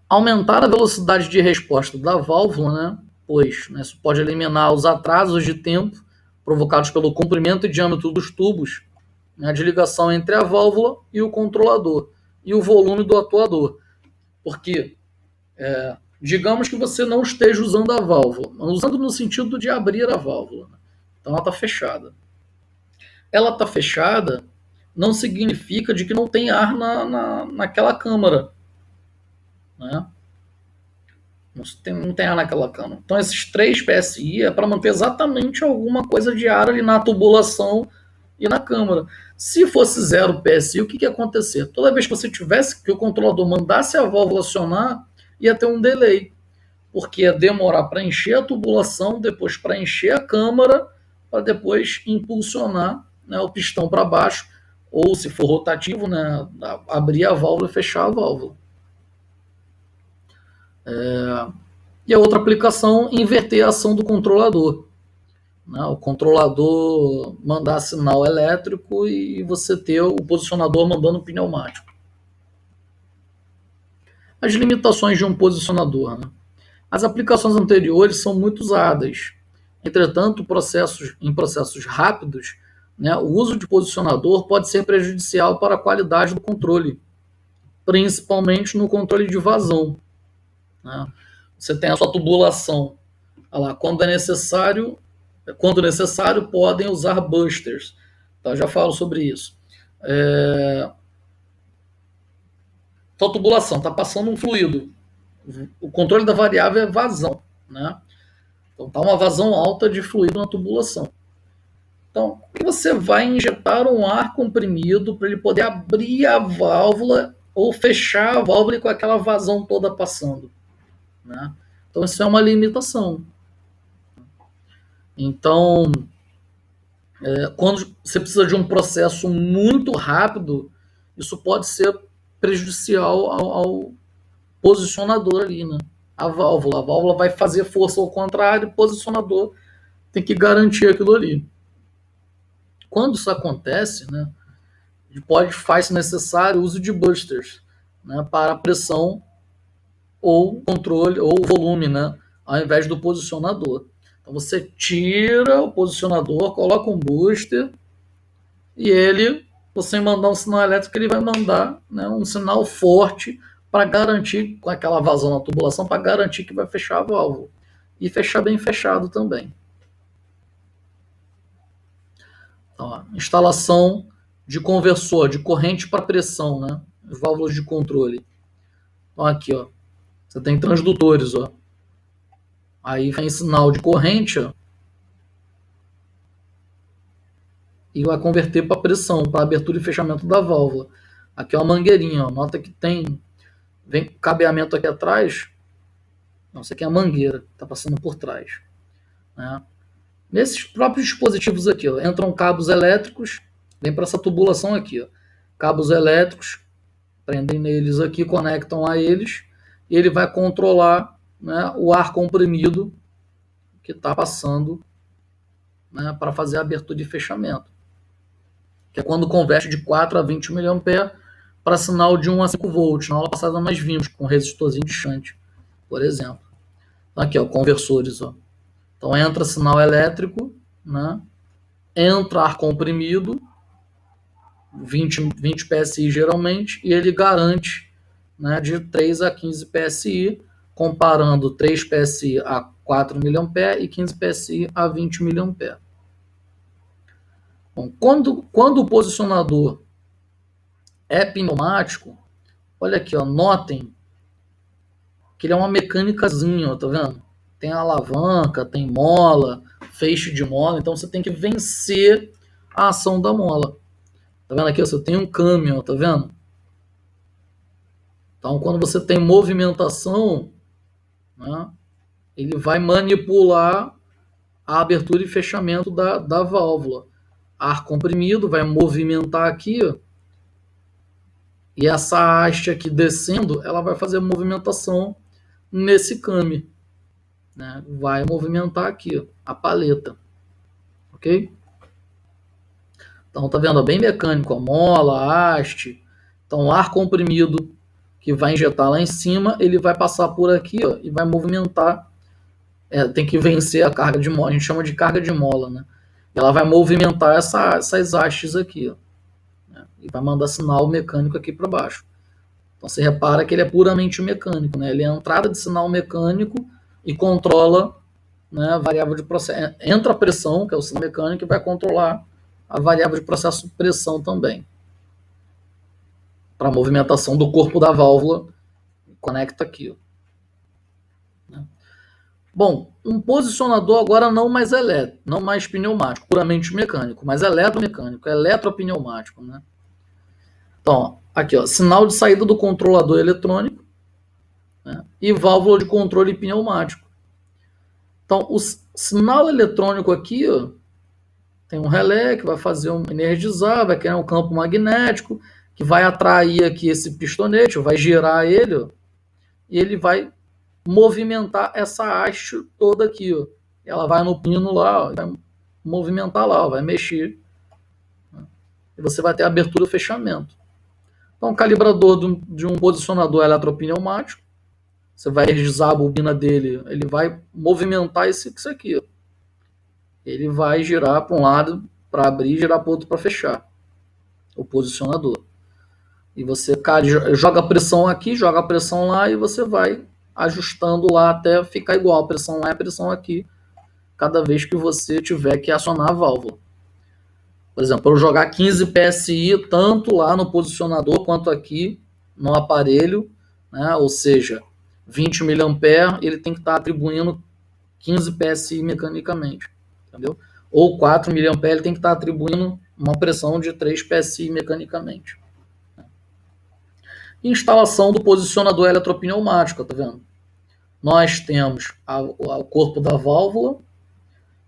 Aumentar a velocidade de resposta da válvula, né? Pois, né, isso pode eliminar os atrasos de tempo provocados pelo comprimento e diâmetro dos tubos, né, de ligação entre a válvula e o controlador, e o volume do atuador. Porque, digamos que você não esteja usando a válvula, usando no sentido de abrir a válvula. Né? Então ela está fechada. Ela está fechada não significa de que não tem ar naquela câmara. Né? Não tem ar naquela câmara. Então esses 3 PSI é para manter exatamente alguma coisa de ar ali na tubulação e na câmara. Se fosse 0 PSI, o que ia acontecer? Toda vez que você tivesse, que o controlador mandasse a válvula acionar, ia ter um delay, porque ia demorar para encher a tubulação, depois para encher a câmara, para depois impulsionar, né, o pistão para baixo, ou se for rotativo, né, abrir a válvula e fechar a válvula. E a outra aplicação, inverter a ação do controlador. Né, o controlador mandar sinal elétrico e você ter o posicionador mandando pneumático. As limitações de um posicionador. Né? As aplicações anteriores são muito usadas. Entretanto, em processos rápidos, né, o uso de posicionador pode ser prejudicial para a qualidade do controle, principalmente no controle de vazão. Né? Você tem a sua tubulação. Olha lá, quando necessário, podem usar busters. Tá? Já falo sobre isso. Então, a tubulação está passando um fluido. O controle da variável é vazão. Né? Então, está uma vazão alta de fluido na tubulação. Então, você vai injetar um ar comprimido para ele poder abrir a válvula ou fechar a válvula com aquela vazão toda passando, né? Então, isso é uma limitação. Então, quando você precisa de um processo muito rápido, isso pode ser prejudicial ao posicionador ali, né? A válvula vai fazer força ao contrário, o posicionador tem que garantir aquilo ali. Quando isso acontece, né, faz necessário o uso de boosters, né, para pressão ou controle ou volume, né, ao invés do posicionador. Então você tira o posicionador, coloca um booster e você mandar um sinal elétrico, ele vai mandar, né, um sinal forte para garantir, com aquela vazão na tubulação, para garantir que vai fechar a válvula. E fechar bem fechado também. Então, ó, instalação de conversor de corrente para pressão, né? Válvulas de controle. Então, aqui, ó, você tem transdutores, ó. Aí vem sinal de corrente, ó, e vai converter para pressão, para abertura e fechamento da válvula. Aqui é uma mangueirinha, ó. Nota que vem cabeamento aqui atrás. Não, isso aqui é a mangueira, está passando por trás, né? Nesses próprios dispositivos aqui, ó, entram cabos elétricos, vem para essa tubulação aqui, ó. Cabos elétricos, prendem neles aqui, conectam a eles, e ele vai controlar, né, o ar comprimido que está passando, né, para fazer a abertura e fechamento. Que é quando converte de 4 a 20 mA para sinal de 1 a 5 volts, na aula passada mais vimos, com resistorzinho de shunt, por exemplo. Então, aqui, ó, conversores, ó. Então entra sinal elétrico, né, entra ar comprimido, 20 PSI geralmente, e ele garante, né, de 3 a 15 PSI, comparando 3 PSI a 4 mA e 15 PSI a 20 mA. Bom, quando o posicionador é pneumático, olha aqui, ó, notem que ele é uma mecânicazinha, ó, tá vendo? Tem alavanca, tem mola, feixe de mola, então você tem que vencer a ação da mola. Tá vendo aqui? Você tem um câmbio, tá vendo? Então, quando você tem movimentação, né, ele vai manipular a abertura e fechamento da válvula. Ar comprimido vai movimentar aqui, ó, e essa haste aqui descendo, ela vai fazer movimentação nesse câmbio, né? Vai movimentar aqui, ó, a paleta, ok? Então, tá vendo? Bem mecânico, a mola, a haste. Então, o ar comprimido que vai injetar lá em cima, ele vai passar por aqui, ó, e vai movimentar. Tem que vencer a carga de mola, a gente chama de carga de mola, né? Ela vai movimentar essas hastes aqui, ó, né? E vai mandar sinal mecânico aqui para baixo. Então você repara que ele é puramente mecânico, né? Ele é a entrada de sinal mecânico e controla, né, a variável de processo. Entra a pressão, que é o sinal mecânico, e vai controlar a variável de processo de pressão também. Para a movimentação do corpo da válvula, conecta aqui, ó. Bom, um posicionador agora não mais elétrico, não mais pneumático, puramente mecânico, mas eletromecânico, eletropneumático, né? Então, aqui, ó, sinal de saída do controlador eletrônico, né, e válvula de controle pneumático. Então, o sinal eletrônico aqui, ó, tem um relé que vai fazer energizar, vai criar um campo magnético que vai atrair aqui esse pistonete, vai girar ele, ó, e ele vai movimentar essa haste toda aqui, ó. Ela vai no pino lá, ó, vai movimentar lá, ó, vai mexer, né? E você vai ter abertura e fechamento. Então, o calibrador de um posicionador eletropneumático, você vai energizar a bobina dele, ele vai movimentar isso aqui, ó. Ele vai girar para um lado para abrir e girar para o outro para fechar o posicionador. E você joga pressão aqui, joga pressão lá e você vai ajustando lá até ficar igual. A pressão lá e a pressão aqui, cada vez que você tiver que acionar a válvula. Por exemplo, eu jogar 15 PSI tanto lá no posicionador quanto aqui no aparelho, né? Ou seja, 20 mA, ele tem que estar atribuindo 15 PSI mecanicamente, entendeu? ou 4 mA, ele tem que estar atribuindo uma pressão de 3 PSI mecanicamente. Instalação do posicionador eletropneumático, tá vendo? Nós temos o corpo da válvula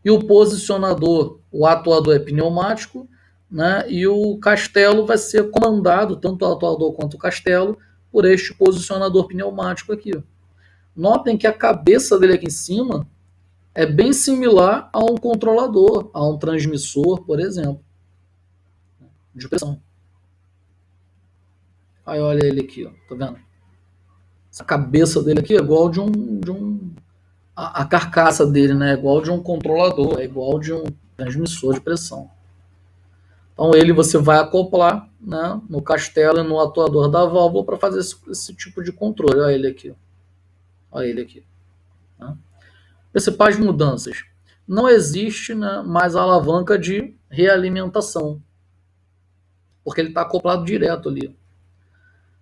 e o posicionador, o atuador é pneumático, né? E o castelo vai ser comandado, tanto o atuador quanto o castelo, por este posicionador pneumático aqui. Notem que a cabeça dele aqui em cima é bem similar a um controlador, a um transmissor, por exemplo, de pressão. Aí olha ele aqui, ó, tá vendo? Essa cabeça dele aqui é igual a carcaça dele, né? É igual de um controlador, é igual de um transmissor de pressão. Então ele você vai acoplar, né, no castelo e no atuador da válvula para fazer esse tipo de controle. Olha ele aqui. Olha ele aqui. Né? Principais mudanças. Não existe, né, mais a alavanca de realimentação, porque ele está acoplado direto ali.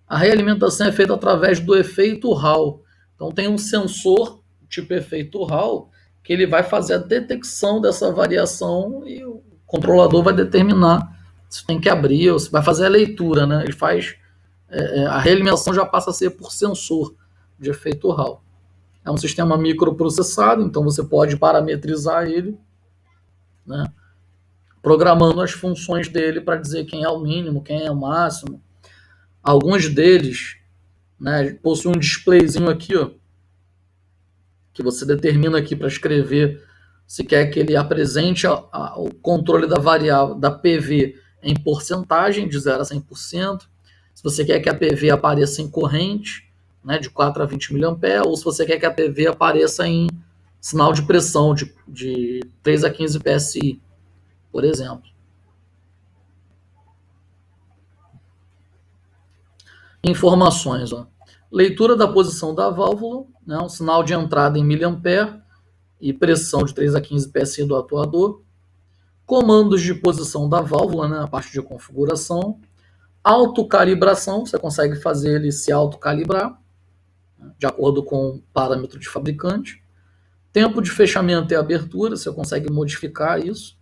A realimentação é feita através do efeito Hall. Então tem um sensor tipo efeito Hall que ele vai fazer a detecção dessa variação e o controlador vai determinar se tem que abrir ou se vai fazer a leitura, né? Ele faz a realimentação já passa a ser por sensor de efeito Hall. É um sistema microprocessado, então você pode parametrizar ele, né? Programando as funções dele para dizer quem é o mínimo, quem é o máximo. Alguns deles, né, possuem um displayzinho aqui, ó, que você determina aqui para escrever se quer que ele apresente o controle da variável da PV em porcentagem, de 0 a 100%, se você quer que a PV apareça em corrente, né, de 4 a 20 mA, ou se você quer que a PV apareça em sinal de pressão de 3 a 15 PSI, por exemplo. Informações, ó. Leitura da posição da válvula, né, um sinal de entrada em miliampere e pressão de 3 a 15 PSI do atuador. Comandos de posição da válvula, né, a parte de configuração. Autocalibração, você consegue fazer ele se autocalibrar, né, de acordo com o parâmetro de fabricante. Tempo de fechamento e abertura, você consegue modificar isso.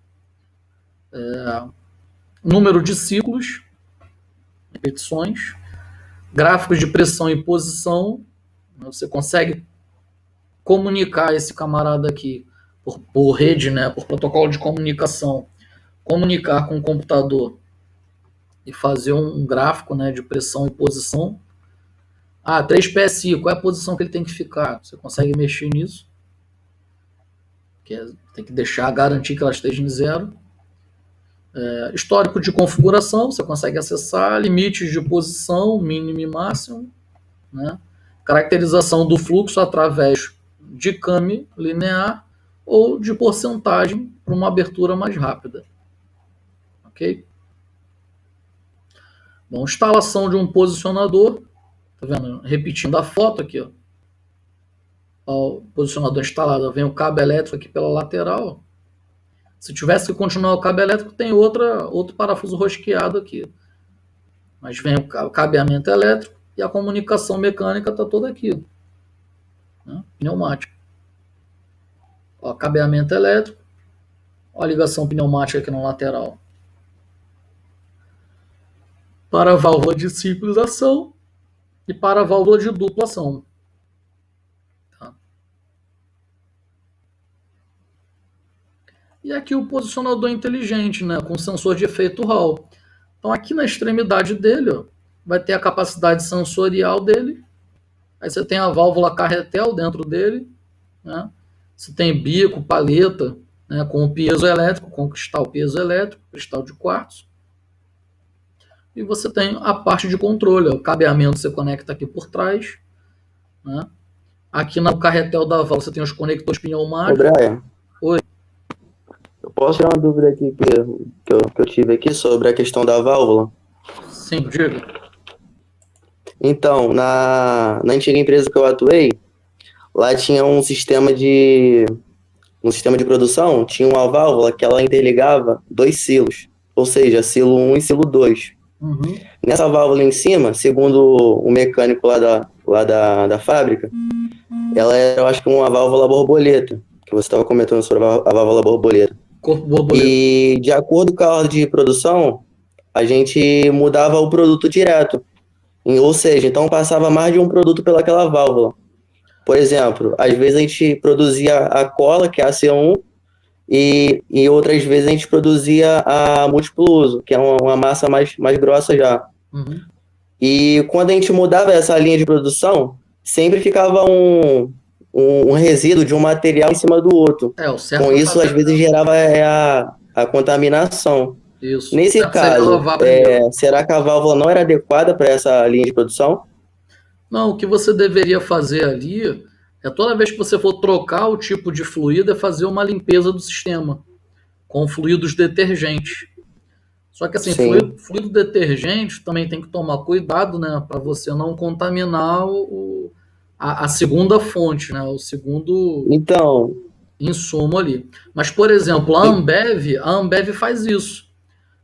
Número de ciclos, repetições. Gráficos de pressão e posição, você consegue comunicar esse camarada aqui por rede, né, por protocolo de comunicação, comunicar com o computador e fazer um gráfico, né, de pressão e posição. 3 PSI, qual é a posição que ele tem que ficar? Você consegue mexer nisso. Tem que garantir que ela esteja em 0. Histórico de configuração, você consegue acessar. Limites de posição, mínimo e máximo. Né? Caracterização do fluxo através de came linear ou de porcentagem para uma abertura mais rápida. Ok? Bom, instalação de um posicionador. Tá vendo? Repetindo a foto aqui, ó. O posicionador instalado, vem o cabo elétrico aqui pela lateral. Se tivesse que continuar o cabo elétrico, tem outro parafuso rosqueado aqui. Mas vem o cabeamento elétrico e a comunicação mecânica está toda aqui. Né? Pneumática. Ó, cabeamento elétrico. Ó, a ligação pneumática aqui na lateral. Para a válvula de simples ação e para a válvula de dupla ação. E aqui o posicionador inteligente, né, com sensor de efeito Hall. Então aqui na extremidade dele, ó, vai ter a capacidade sensorial dele. Aí você tem a válvula carretel dentro dele. Né? Você tem bico, paleta, né, com o piezoelétrico, com cristal piezoelétrico, cristal de quartzo. E você tem a parte de controle. Ó, o cabeamento você conecta aqui por trás. Né? Aqui no carretel da válvula você tem os conectores pneumáticos. Ô, Brian. Oi. Eu posso ter uma dúvida aqui que eu tive aqui sobre a questão da válvula? Sim, diga. Então, na antiga empresa que eu atuei, lá tinha um sistema de produção, tinha uma válvula que ela interligava 2 silos, ou seja, silo 1 e silo 2. Uhum. Nessa válvula em cima, segundo o mecânico lá da fábrica, ela era, eu acho que uma válvula borboleta, que você estava comentando sobre a válvula borboleta. Corpo borboleta. E de acordo com a ordem de produção, a gente mudava o produto direto. Ou seja, então passava mais de um produto pelaquela válvula. Por exemplo, às vezes a gente produzia a cola, que é a C1, e outras vezes a gente produzia a múltiplo uso, que é uma massa mais grossa já. Uhum. E quando a gente mudava essa linha de produção, sempre ficava um resíduo de um material em cima do outro. O certo Com é isso, às fazer vezes, gerava a contaminação. isso. O Nesse certo seria caso, lavar primeiro. será que a válvula não era adequada para essa linha de produção? Não, o que você deveria fazer ali é toda vez que você for trocar o tipo de fluido, é fazer uma limpeza do sistema com fluidos detergentes. Só que assim, Sim. fluido detergente também tem que tomar cuidado, né, para você não contaminar a segunda fonte, né, o segundo Então, insumo ali. Mas, por exemplo, a Ambev faz isso,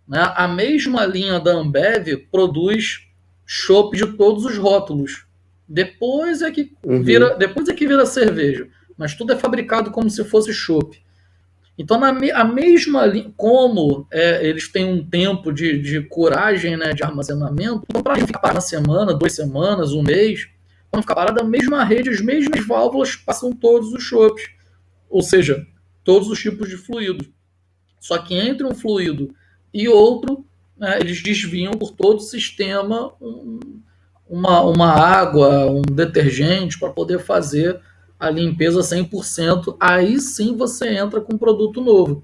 né? A mesma linha da Ambev produz chopp de todos os rótulos. uhum. Depois é que vira cerveja, mas tudo é fabricado como se fosse chopp. Então, a mesma linha, como eles têm um tempo de curagem, né, de armazenamento, então para ficar parado uma semana, 2 semanas, um mês, quando ficar parado, a mesma rede, as mesmas válvulas passam todos os chopps, ou seja, todos os tipos de fluido. Só que entre um fluido e outro, né, eles desviam por todo o sistema uma água, um detergente para poder fazer a limpeza 100%. Aí sim você entra com um produto novo.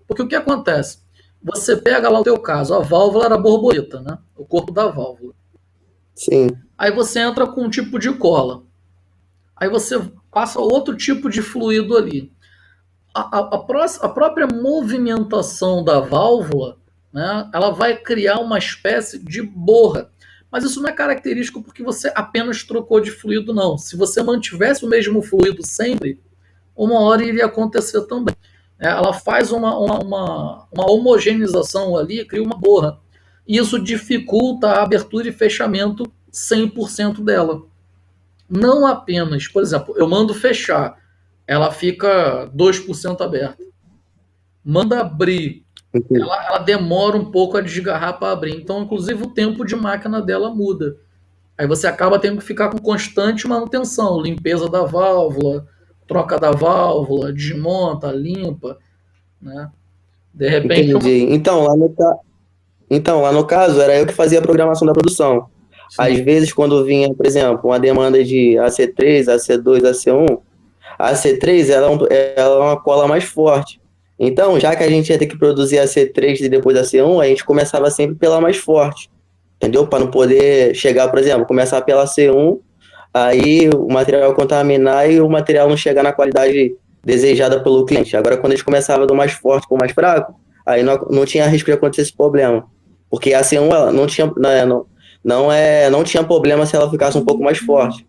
Porque o que acontece? Você pega lá o teu caso, a válvula era borboleta, né? O corpo da válvula. Sim. Aí você entra com um tipo de cola. Aí você passa outro tipo de fluido ali. A própria movimentação da válvula, né, ela vai criar uma espécie de borra. Mas isso não é característico porque você apenas trocou de fluido, não. Se você mantivesse o mesmo fluido sempre, uma hora iria acontecer também. Ela faz uma homogeneização ali, cria uma borra. E isso dificulta a abertura e fechamento 100% dela. Não apenas, por exemplo, eu mando fechar, ela fica 2% aberta. Manda abrir, Uhum. ela demora um pouco a desgarrar para abrir. Então, inclusive, o tempo de máquina dela muda. Aí você acaba tendo que ficar com constante manutenção, limpeza da válvula, troca da válvula, desmonta, limpa, né? De repente, Entendi. Então, lá no caso, era eu que fazia a programação da produção. Às sim, vezes, quando vinha, por exemplo, uma demanda de AC3, AC2, AC1, a AC3 ela é uma cola mais forte. Então, já que a gente ia ter que produzir a C3 e depois a C1, a gente começava sempre pela mais forte, entendeu? Para não poder chegar, por exemplo, começar pela C1, aí o material contaminar e o material não chegar na qualidade desejada pelo cliente. Agora, quando a gente começava do mais forte para o mais fraco, aí não tinha risco de acontecer esse problema. Porque a C1 ela não tinha, não tinha problema se ela ficasse um pouco mais forte,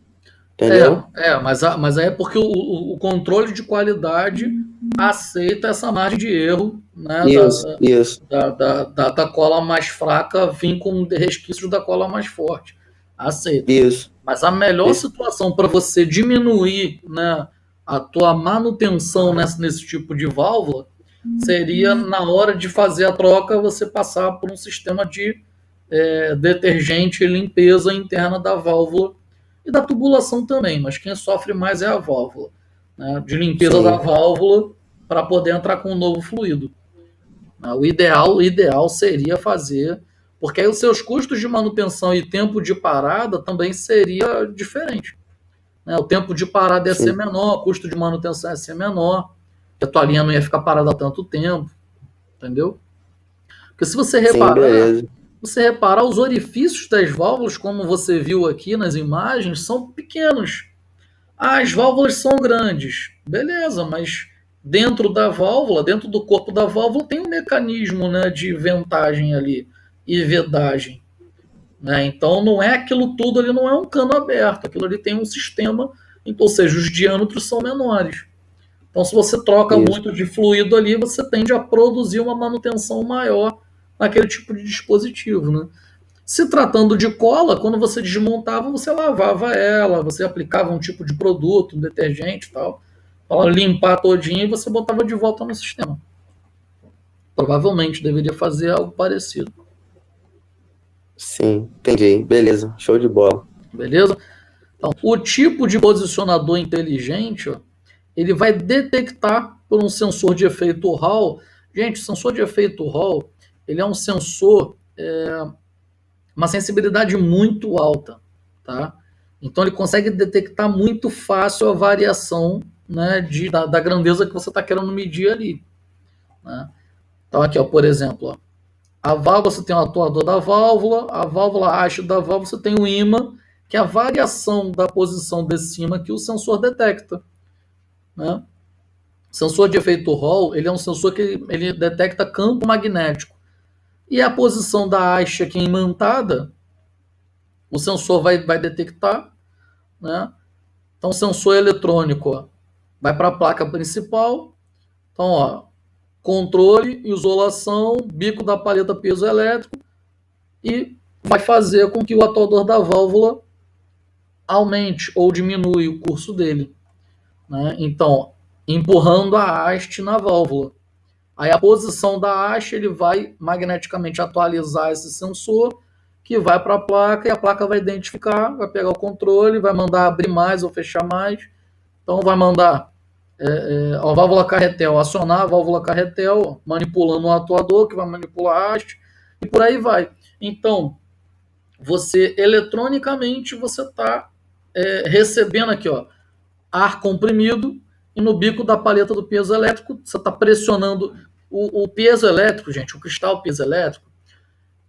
entendeu? mas aí é porque o controle de qualidade aceita essa margem de erro, né, Isso, isso, da cola mais fraca vir com resquícios da cola mais forte. Aceita. isso. Mas a melhor situação para você diminuir, né, a tua manutenção nesse tipo de válvula seria na hora de fazer a troca você passar por um sistema de detergente e limpeza interna da válvula e da tubulação também, mas quem sofre mais é a válvula, né, de limpeza da Sim, válvula para poder entrar com um novo fluido. O ideal seria fazer, porque aí os seus custos de manutenção e tempo de parada também seria diferente, né? O tempo de parada ia ser sim, menor, o custo de manutenção ia ser menor, a tua linha não ia ficar parada há tanto tempo, entendeu? Porque se sim, beleza. você reparar, os orifícios das válvulas, como você viu aqui nas imagens, são pequenos. As válvulas são grandes, beleza, mas dentro da válvula, dentro do corpo da válvula, tem um mecanismo, né, de ventagem ali e vedagem. Né? Então não é aquilo tudo ali, não é um cano aberto, aquilo ali tem um sistema, ou seja, os diâmetros são menores. Então, se você troca Isso, muito de fluido ali, você tende a produzir uma manutenção maior naquele tipo de dispositivo. Né? Se tratando de cola, quando você desmontava, você lavava ela, você aplicava um tipo de produto, um detergente e tal, para limpar todinho e você botava de volta no sistema. Provavelmente deveria fazer algo parecido. Sim, entendi. Beleza, show de bola. Beleza? Então, o tipo de posicionador inteligente, ó, ele vai detectar por um sensor de efeito Hall. Gente, o sensor de efeito Hall, ele é um sensor, uma sensibilidade muito alta, tá? Então ele consegue detectar muito fácil a variação, né, da grandeza que você está querendo medir ali, né? Então aqui, ó, por exemplo, ó, a válvula você tem o atuador da válvula, a válvula haste da válvula você tem o ímã, que é a variação da posição desse ímã que o sensor detecta, né? O sensor de efeito Hall, ele é um sensor que ele detecta campo magnético. E a posição da haste aqui imantada, o sensor vai detectar, né? Então, o sensor eletrônico, ó, vai para a placa principal. Então, ó, controle, isolação, bico da paleta piezoelétrico e vai fazer com que o atuador da válvula aumente ou diminui o curso dele, né? Então, empurrando a haste na válvula. Aí a posição da haste ele vai magneticamente atualizar esse sensor que vai para a placa e a placa vai identificar, vai pegar o controle, vai mandar abrir mais ou fechar mais. Então vai mandar a válvula carretel, acionar a válvula carretel, manipulando o atuador que vai manipular a haste e por aí vai. Então, você eletronicamente você está recebendo aqui, ó, ar comprimido e no bico da paleta do peso elétrico você está pressionando o peso elétrico, gente, o cristal piezoelétrico.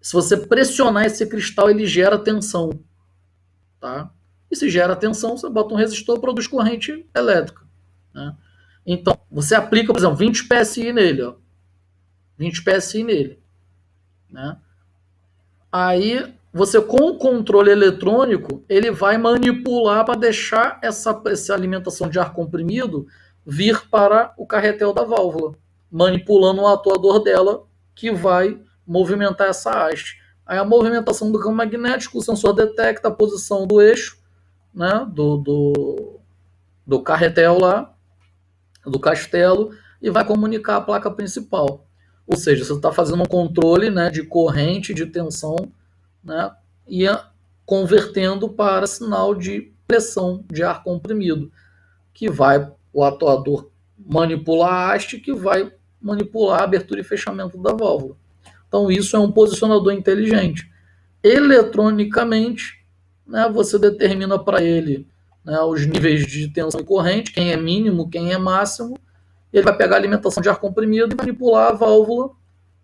Se você pressionar esse cristal, ele gera tensão, tá? E se gera tensão, você bota um resistor, produz corrente elétrica, né? Então, você aplica, por exemplo, 20 PSI nele, ó. 20 PSI nele, né? Aí, você com o controle eletrônico, ele vai manipular para deixar essa alimentação de ar comprimido vir para o carretel da válvula, manipulando o atuador dela, que vai movimentar essa haste. Aí a movimentação do campo magnético, o sensor detecta a posição do eixo, né, do carretel lá, do castelo, e vai comunicar a placa principal. Ou seja, você está fazendo um controle, né, de corrente, de tensão, né, e convertendo para sinal de pressão de ar comprimido, que vai o atuador manipular a haste, que vai manipular a abertura e fechamento da válvula. Então isso é um posicionador inteligente. Eletronicamente, né, você determina para ele, né, os níveis de tensão e corrente, quem é mínimo, quem é máximo. Ele vai pegar a alimentação de ar comprimido e manipular a válvula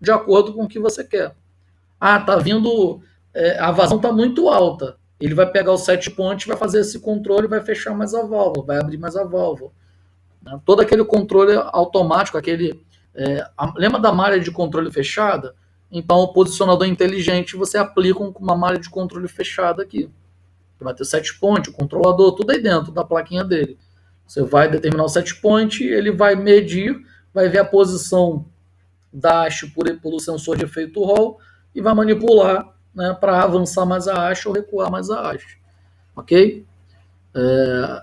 de acordo com o que você quer. Ah, tá vindo, a vazão está muito alta. Ele vai pegar o set point, vai fazer esse controle, vai fechar mais a válvula, vai abrir mais a válvula, né? Todo aquele controle automático, lembra da malha de controle fechada? Então, o posicionador inteligente você aplica uma malha de controle fechada aqui. Vai ter set point, o controlador, tudo aí dentro da plaquinha dele. Você vai determinar o set point, ele vai medir, vai ver a posição da haste pelo sensor de efeito Hall e vai manipular, né, para avançar mais a haste ou recuar mais a haste. Ok?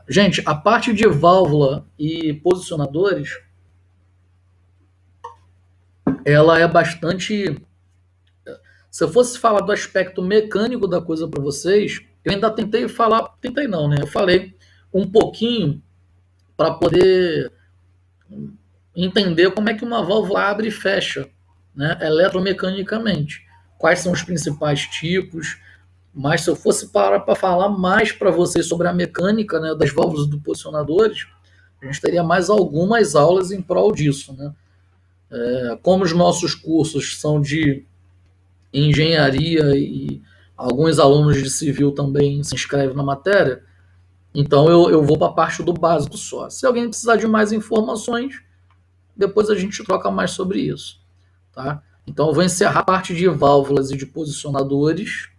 Gente, a parte de válvula e posicionadores, ela é bastante. Se eu fosse falar do aspecto mecânico da coisa para vocês, eu ainda tentei falar, tentei não, né? Eu falei um pouquinho para poder entender como é que uma válvula abre e fecha, né, eletromecanicamente. Quais são os principais tipos. Mas se eu fosse parar para falar mais para vocês sobre a mecânica, né, das válvulas e dos posicionadores, a gente teria mais algumas aulas em prol disso, né? Como os nossos cursos são de engenharia e alguns alunos de civil também se inscrevem na matéria, então eu vou para a parte do básico só. Se alguém precisar de mais informações, depois a gente troca mais sobre isso, tá? Então eu vou encerrar a parte de válvulas e de posicionadores